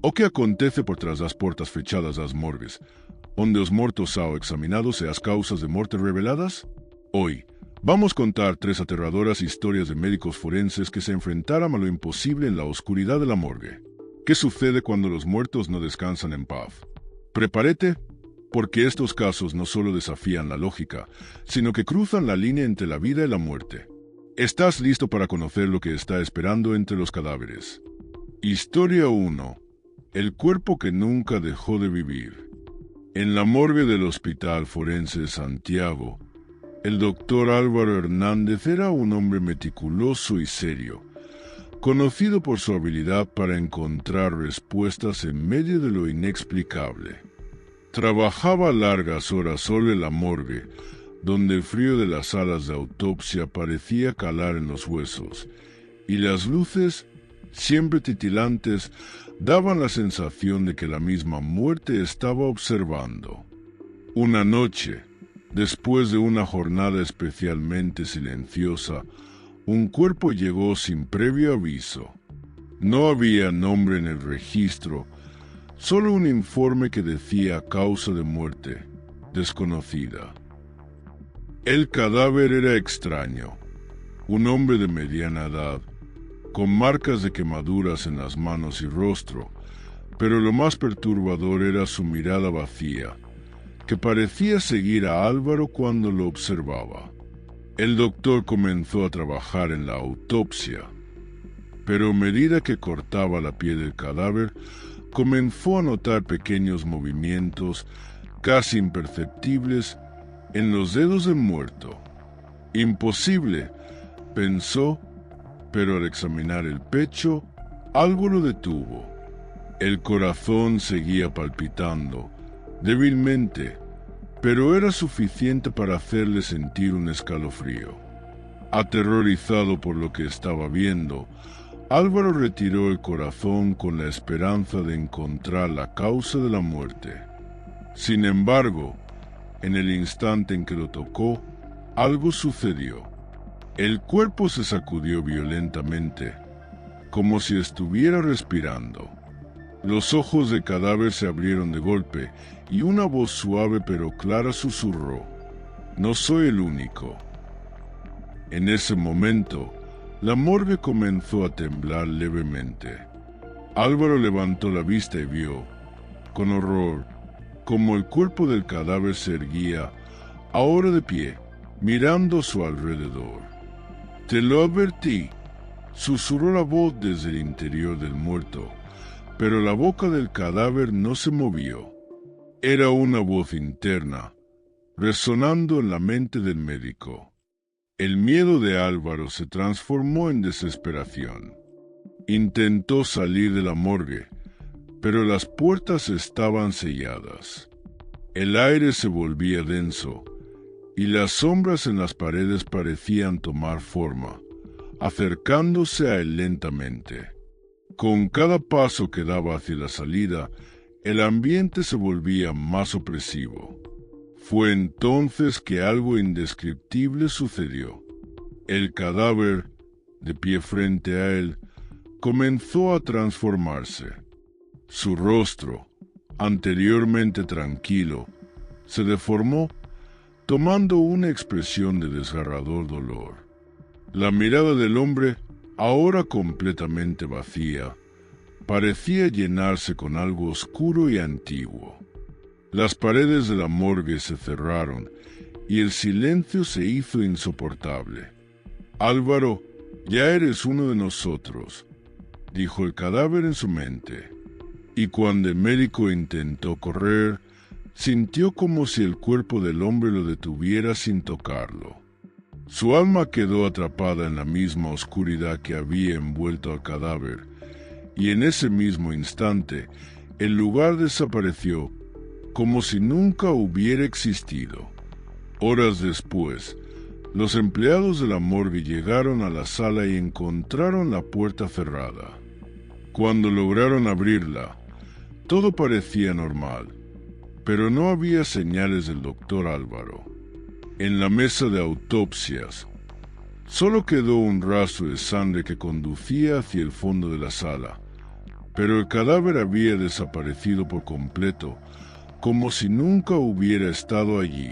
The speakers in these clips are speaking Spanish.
O que acontece por tras das portas fechadas das morgues, onde os mortos sao examinados e as causas de morte reveladas? Hoy, vamos a contar 3 aterradoras historias de médicos forenses que se enfrentaron a lo imposible en la oscuridad de la morgue. ¿Qué sucede cuando los muertos no descansan en paz? Prepárate, porque estos casos no solo desafían la lógica, sino que cruzan la línea entre la vida y la muerte. ¿Estás listo para conocer lo que está esperando entre los cadáveres? Historia 1. El cuerpo que nunca dejó de vivir. En la morgue del Hospital Forense de Santiago, el doctor Álvaro Hernández era un hombre meticuloso y serio, conocido por su habilidad para encontrar respuestas en medio de lo inexplicable. Trabajaba largas horas solo en la morgue, donde el frío de las salas de autopsia parecía calar en los huesos, y las luces, siempre titilantes, daban la sensación de que la misma muerte estaba observando. Una noche, después de una jornada especialmente silenciosa, un cuerpo llegó sin previo aviso. No había nombre en el registro, solo un informe que decía causa de muerte, desconocida. El cadáver era extraño, un hombre de mediana edad, con marcas de quemaduras en las manos y rostro, pero lo más perturbador era su mirada vacía, que parecía seguir a Álvaro cuando lo observaba. El doctor comenzó a trabajar en la autopsia, pero a medida que cortaba la piel del cadáver, comenzó a notar pequeños movimientos, casi imperceptibles, en los dedos del muerto. Imposible, pensó, pero al examinar el pecho, algo lo detuvo. El corazón seguía palpitando, débilmente, pero era suficiente para hacerle sentir un escalofrío. Aterrorizado por lo que estaba viendo, Álvaro retiró el corazón con la esperanza de encontrar la causa de la muerte. Sin embargo, en el instante en que lo tocó, algo sucedió. El cuerpo se sacudió violentamente, como si estuviera respirando. Los ojos del cadáver se abrieron de golpe y una voz suave pero clara susurró: «No soy el único». En ese momento, la morgue comenzó a temblar levemente. Álvaro levantó la vista y vio, con horror, cómo el cuerpo del cadáver se erguía, ahora de pie, mirando a su alrededor. «Te lo advertí», susurró la voz desde el interior del muerto, pero la boca del cadáver no se movió. Era una voz interna, resonando en la mente del médico. El miedo de Álvaro se transformó en desesperación. Intentó salir de la morgue, pero las puertas estaban selladas. El aire se volvía denso, y las sombras en las paredes parecían tomar forma, acercándose a él lentamente. Con cada paso que daba hacia la salida, el ambiente se volvía más opresivo. Fue entonces que algo indescriptible sucedió. El cadáver, de pie frente a él, comenzó a transformarse. Su rostro, anteriormente tranquilo, se deformó, tomando una expresión de desgarrador dolor. La mirada del hombre, ahora completamente vacía, parecía llenarse con algo oscuro y antiguo. Las paredes de la morgue se cerraron y el silencio se hizo insoportable. «Álvaro, ya eres uno de nosotros», dijo el cadáver en su mente. Y cuando el médico intentó correr, sintió como si el cuerpo del hombre lo detuviera sin tocarlo. Su alma quedó atrapada en la misma oscuridad que había envuelto al cadáver, y en ese mismo instante el lugar desapareció como si nunca hubiera existido. Horas después, los empleados de la morgue llegaron a la sala y encontraron la puerta cerrada. Cuando lograron abrirla, todo parecía normal, pero no había señales del doctor Álvaro. En la mesa de autopsias, solo quedó un rastro de sangre que conducía hacia el fondo de la sala, pero el cadáver había desaparecido por completo, como si nunca hubiera estado allí.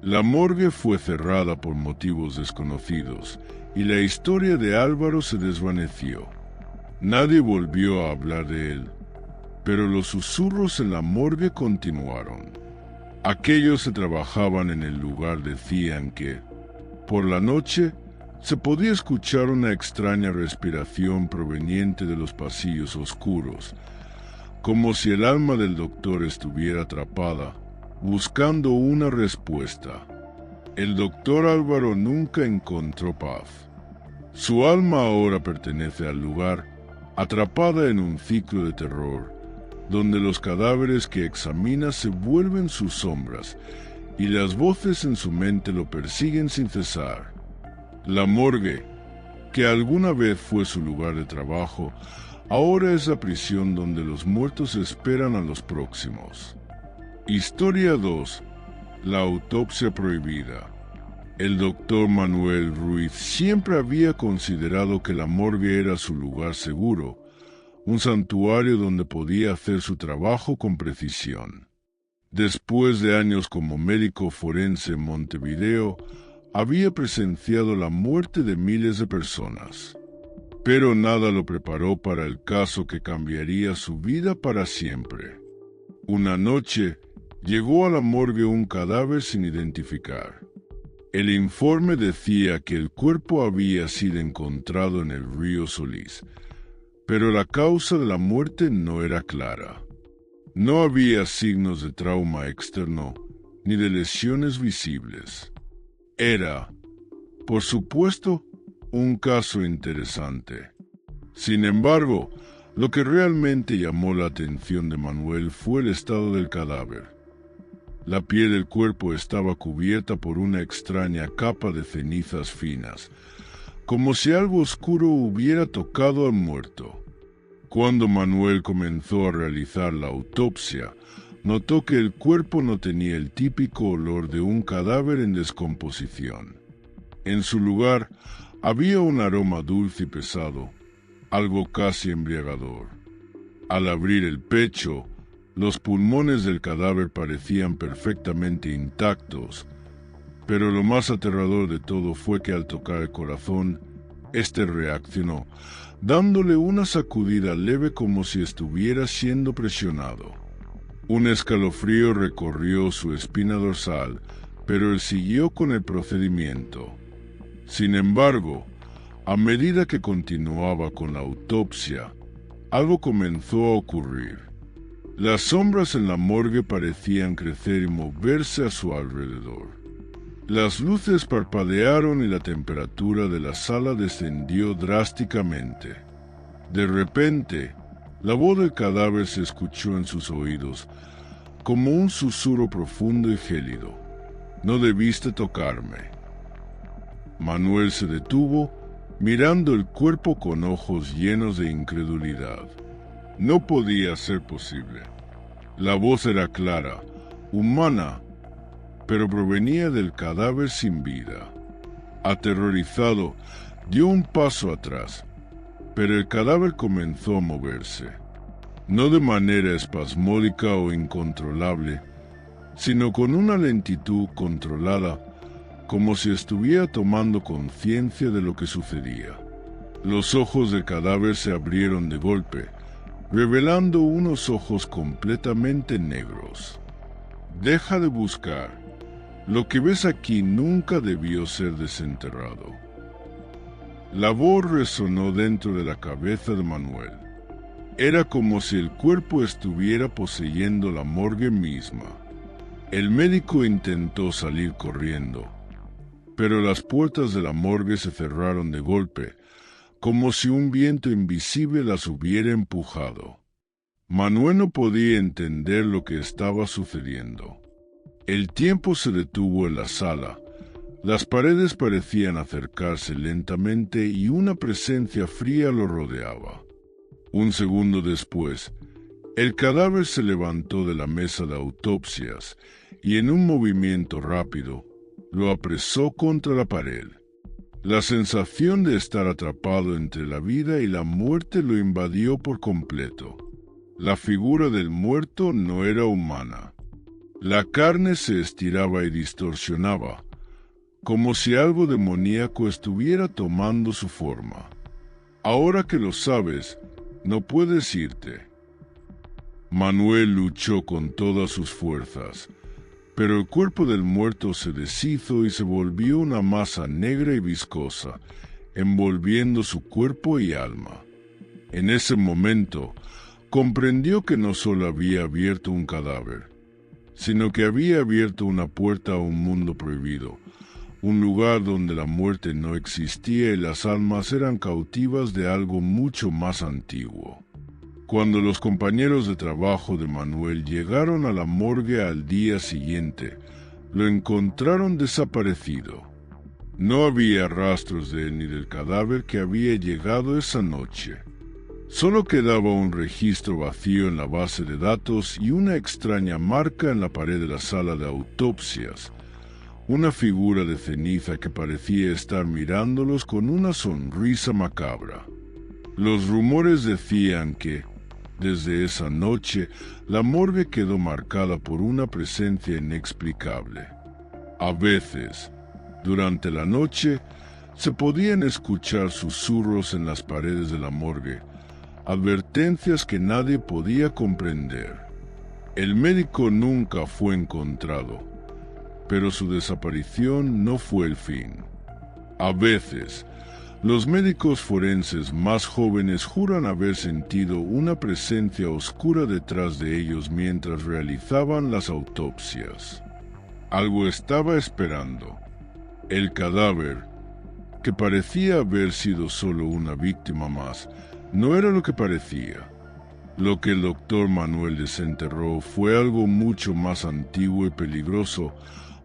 La morgue fue cerrada por motivos desconocidos, y la historia de Álvaro se desvaneció. Nadie volvió a hablar de él, pero los susurros en la morgue continuaron. Aquellos que trabajaban en el lugar decían que, por la noche, se podía escuchar una extraña respiración proveniente de los pasillos oscuros, como si el alma del doctor estuviera atrapada, buscando una respuesta. El doctor Álvaro nunca encontró paz. Su alma ahora pertenece al lugar, atrapada en un ciclo de terror, donde los cadáveres que examina se vuelven sus sombras y las voces en su mente lo persiguen sin cesar. La morgue, que alguna vez fue su lugar de trabajo, ahora es la prisión donde los muertos esperan a los próximos. Historia 2. La autopsia prohibida. El doctor Manuel Ruiz siempre había considerado que la morgue era su lugar seguro, un santuario donde podía hacer su trabajo con precisión. Después de años como médico forense en Montevideo, había presenciado la muerte de miles de personas. Pero nada lo preparó para el caso que cambiaría su vida para siempre. Una noche, llegó a la morgue un cadáver sin identificar. El informe decía que el cuerpo había sido encontrado en el río Solís, pero la causa de la muerte no era clara. No había signos de trauma externo ni de lesiones visibles. Era, por supuesto, un caso interesante. Sin embargo, lo que realmente llamó la atención de Manuel fue el estado del cadáver. La piel del cuerpo estaba cubierta por una extraña capa de cenizas finas, como si algo oscuro hubiera tocado al muerto. Cuando Manuel comenzó a realizar la autopsia, notó que el cuerpo no tenía el típico olor de un cadáver en descomposición. En su lugar, había un aroma dulce y pesado, algo casi embriagador. Al abrir el pecho, los pulmones del cadáver parecían perfectamente intactos, pero lo más aterrador de todo fue que al tocar el corazón, este reaccionó, dándole una sacudida leve como si estuviera siendo presionado. Un escalofrío recorrió su espina dorsal, pero él siguió con el procedimiento. Sin embargo, a medida que continuaba con la autopsia, algo comenzó a ocurrir. Las sombras en la morgue parecían crecer y moverse a su alrededor. Las luces parpadearon y la temperatura de la sala descendió drásticamente. De repente, la voz del cadáver se escuchó en sus oídos, como un susurro profundo y gélido. «No debiste tocarme». Manuel se detuvo, mirando el cuerpo con ojos llenos de incredulidad. No podía ser posible. La voz era clara, humana, pero provenía del cadáver sin vida. Aterrorizado, dio un paso atrás, pero el cadáver comenzó a moverse. No de manera espasmódica o incontrolable, sino con una lentitud controlada, como si estuviera tomando conciencia de lo que sucedía. Los ojos del cadáver se abrieron de golpe, revelando unos ojos completamente negros. «Deja de buscar. Lo que ves aquí nunca debió ser desenterrado». La voz resonó dentro de la cabeza de Manuel. Era como si el cuerpo estuviera poseyendo la morgue misma. El médico intentó salir corriendo, pero las puertas de la morgue se cerraron de golpe, como si un viento invisible las hubiera empujado. Manuel no podía entender lo que estaba sucediendo. El tiempo se detuvo en la sala. Las paredes parecían acercarse lentamente y una presencia fría lo rodeaba. Un segundo después, el cadáver se levantó de la mesa de autopsias y en un movimiento rápido, lo apresó contra la pared. La sensación de estar atrapado entre la vida y la muerte lo invadió por completo. La figura del muerto no era humana. La carne se estiraba y distorsionaba, como si algo demoníaco estuviera tomando su forma. Ahora que lo sabes, no puedes irte. Manuel luchó con todas sus fuerzas, pero el cuerpo del muerto se deshizo y se volvió una masa negra y viscosa, envolviendo su cuerpo y alma. En ese momento, comprendió que no solo había abierto un cadáver, sino que había abierto una puerta a un mundo prohibido, un lugar donde la muerte no existía y las almas eran cautivas de algo mucho más antiguo. Cuando los compañeros de trabajo de Manuel llegaron a la morgue al día siguiente, lo encontraron desaparecido. No había rastros de él ni del cadáver que había llegado esa noche. Solo quedaba un registro vacío en la base de datos y una extraña marca en la pared de la sala de autopsias. Una figura de ceniza que parecía estar mirándolos con una sonrisa macabra. Los rumores decían que, desde esa noche, la morgue quedó marcada por una presencia inexplicable. A veces, durante la noche, se podían escuchar susurros en las paredes de la morgue, advertencias que nadie podía comprender. El médico nunca fue encontrado, pero su desaparición no fue el fin. A veces, los médicos forenses más jóvenes juran haber sentido una presencia oscura detrás de ellos mientras realizaban las autopsias. Algo estaba esperando. El cadáver, que parecía haber sido solo una víctima más, no era lo que parecía. Lo que el doctor Manuel desenterró fue algo mucho más antiguo y peligroso,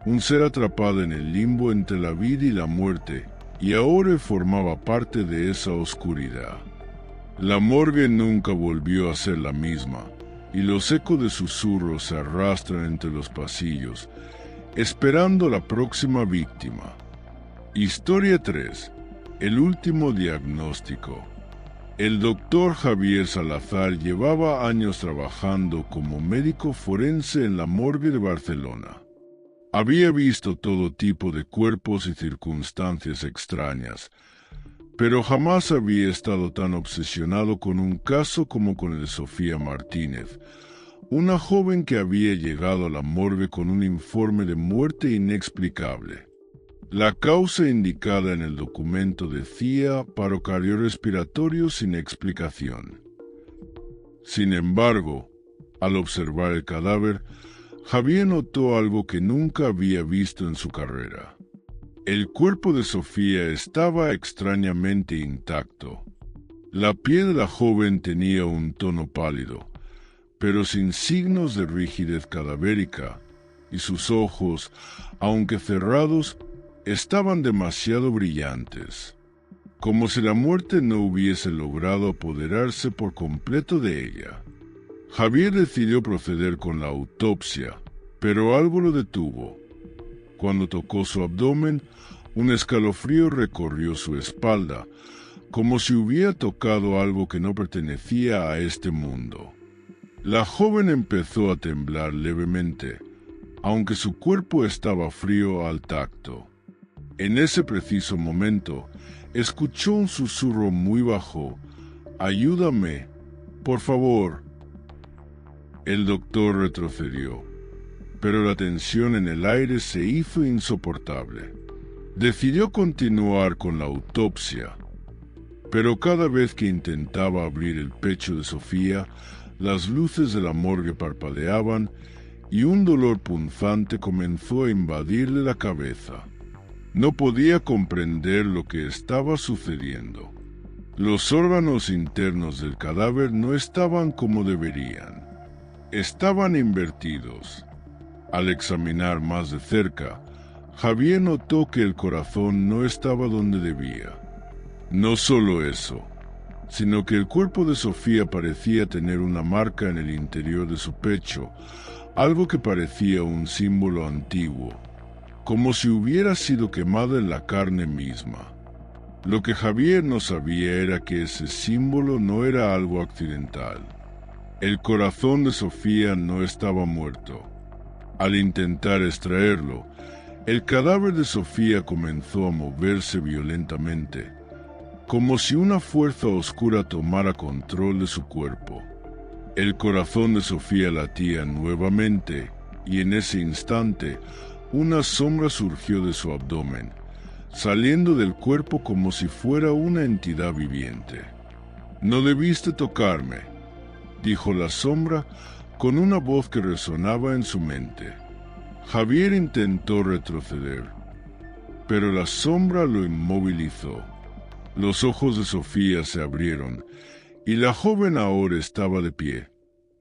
un ser atrapado en el limbo entre la vida y la muerte, y ahora formaba parte de esa oscuridad. La morgue nunca volvió a ser la misma, y los ecos de susurros se arrastran entre los pasillos, esperando la próxima víctima. Historia 3. El último diagnóstico. El doctor Javier Salazar llevaba años trabajando como médico forense en la morgue de Barcelona. Había visto todo tipo de cuerpos y circunstancias extrañas, pero jamás había estado tan obsesionado con un caso como con el de Sofía Martínez, una joven que había llegado a la morgue con un informe de muerte inexplicable. La causa indicada en el documento decía paro cardiorrespiratorio sin explicación. Sin embargo, al observar el cadáver, Javier notó algo que nunca había visto en su carrera. El cuerpo de Sofía estaba extrañamente intacto. La piel de la joven tenía un tono pálido, pero sin signos de rigidez cadavérica, y sus ojos, aunque cerrados, estaban demasiado brillantes, como si la muerte no hubiese logrado apoderarse por completo de ella. Javier decidió proceder con la autopsia, pero algo lo detuvo. Cuando tocó su abdomen, un escalofrío recorrió su espalda, como si hubiera tocado algo que no pertenecía a este mundo. La joven empezó a temblar levemente, aunque su cuerpo estaba frío al tacto. En ese preciso momento, escuchó un susurro muy bajo: «Ayúdame, por favor». El doctor retrocedió, pero la tensión en el aire se hizo insoportable. Decidió continuar con la autopsia, pero cada vez que intentaba abrir el pecho de Sofía, las luces de la morgue parpadeaban y un dolor punzante comenzó a invadirle la cabeza. No podía comprender lo que estaba sucediendo. Los órganos internos del cadáver no estaban como deberían. Estaban invertidos. Al examinar más de cerca, Javier notó que el corazón no estaba donde debía. No solo eso, sino que el cuerpo de Sofía parecía tener una marca en el interior de su pecho, algo que parecía un símbolo antiguo, como si hubiera sido quemada en la carne misma. Lo que Javier no sabía era que ese símbolo no era algo accidental. El corazón de Sofía no estaba muerto. Al intentar extraerlo, el cadáver de Sofía comenzó a moverse violentamente, como si una fuerza oscura tomara control de su cuerpo. El corazón de Sofía latía nuevamente, y en ese instante, una sombra surgió de su abdomen, saliendo del cuerpo como si fuera una entidad viviente. «No debiste tocarme», dijo la sombra con una voz que resonaba en su mente. Javier intentó retroceder, pero la sombra lo inmovilizó. Los ojos de Sofía se abrieron, y la joven ahora estaba de pie,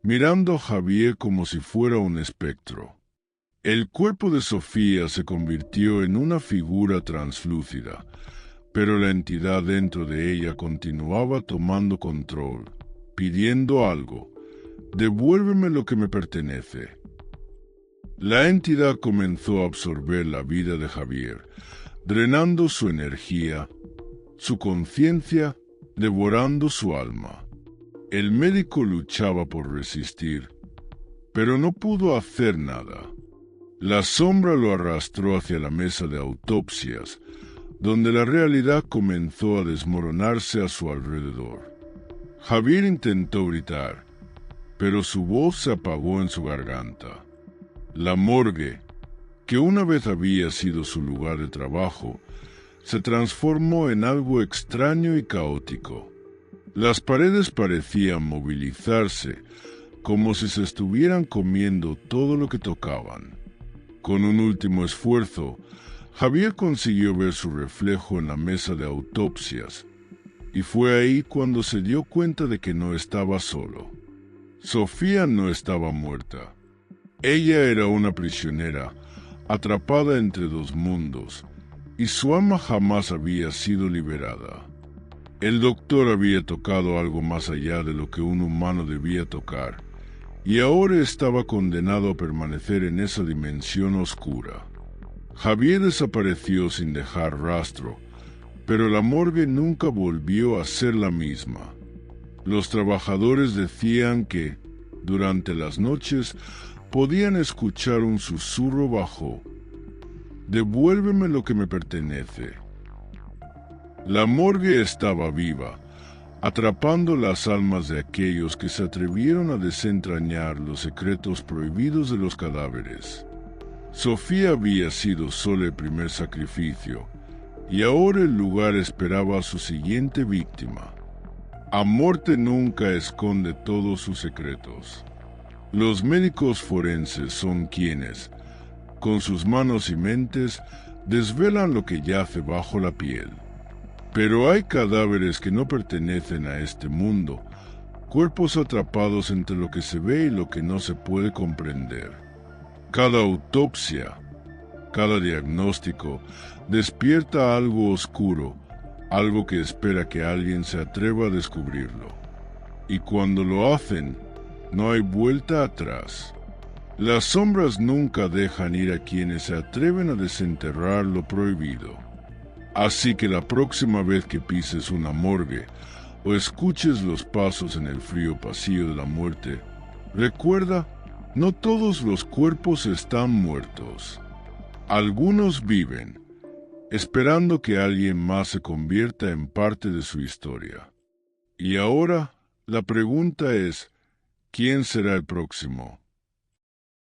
mirando a Javier como si fuera un espectro. El cuerpo de Sofía se convirtió en una figura translúcida, pero la entidad dentro de ella continuaba tomando control, pidiendo algo. «Devuélveme lo que me pertenece». La entidad comenzó a absorber la vida de Javier, drenando su energía, su conciencia, devorando su alma. El médico luchaba por resistir, pero no pudo hacer nada. La sombra lo arrastró hacia la mesa de autopsias, donde la realidad comenzó a desmoronarse a su alrededor. Javier intentó gritar, pero su voz se apagó en su garganta. La morgue, que una vez había sido su lugar de trabajo, se transformó en algo extraño y caótico. Las paredes parecían movilizarse, como si se estuvieran comiendo todo lo que tocaban. Con un último esfuerzo, Javier consiguió ver su reflejo en la mesa de autopsias, y fue ahí cuando se dio cuenta de que no estaba solo. Sofía no estaba muerta. Ella era una prisionera, atrapada entre dos mundos, y su alma jamás había sido liberada. El doctor había tocado algo más allá de lo que un humano debía tocar, y ahora estaba condenado a permanecer en esa dimensión oscura. Javier desapareció sin dejar rastro, pero la morgue nunca volvió a ser la misma. Los trabajadores decían que, durante las noches, podían escuchar un susurro bajo: «Devuélveme lo que me pertenece». La morgue estaba viva, atrapando las almas de aquellos que se atrevieron a desentrañar los secretos prohibidos de los cadáveres. Sofía había sido solo el primer sacrificio, y ahora el lugar esperaba a su siguiente víctima. Amorte nunca esconde todos sus secretos. Los médicos forenses son quienes, con sus manos y mentes, desvelan lo que yace bajo la piel. Pero hay cadáveres que no pertenecen a este mundo, cuerpos atrapados entre lo que se ve y lo que no se puede comprender. Cada autopsia, cada diagnóstico, despierta algo oscuro, algo que espera que alguien se atreva a descubrirlo. Y cuando lo hacen, no hay vuelta atrás. Las sombras nunca dejan ir a quienes se atreven a desenterrar lo prohibido. Así que la próxima vez que pises una morgue o escuches los pasos en el frío pasillo de la muerte, recuerda, no todos los cuerpos están muertos. Algunos viven, esperando que alguien más se convierta en parte de su historia. Y ahora, la pregunta es, ¿quién será el próximo?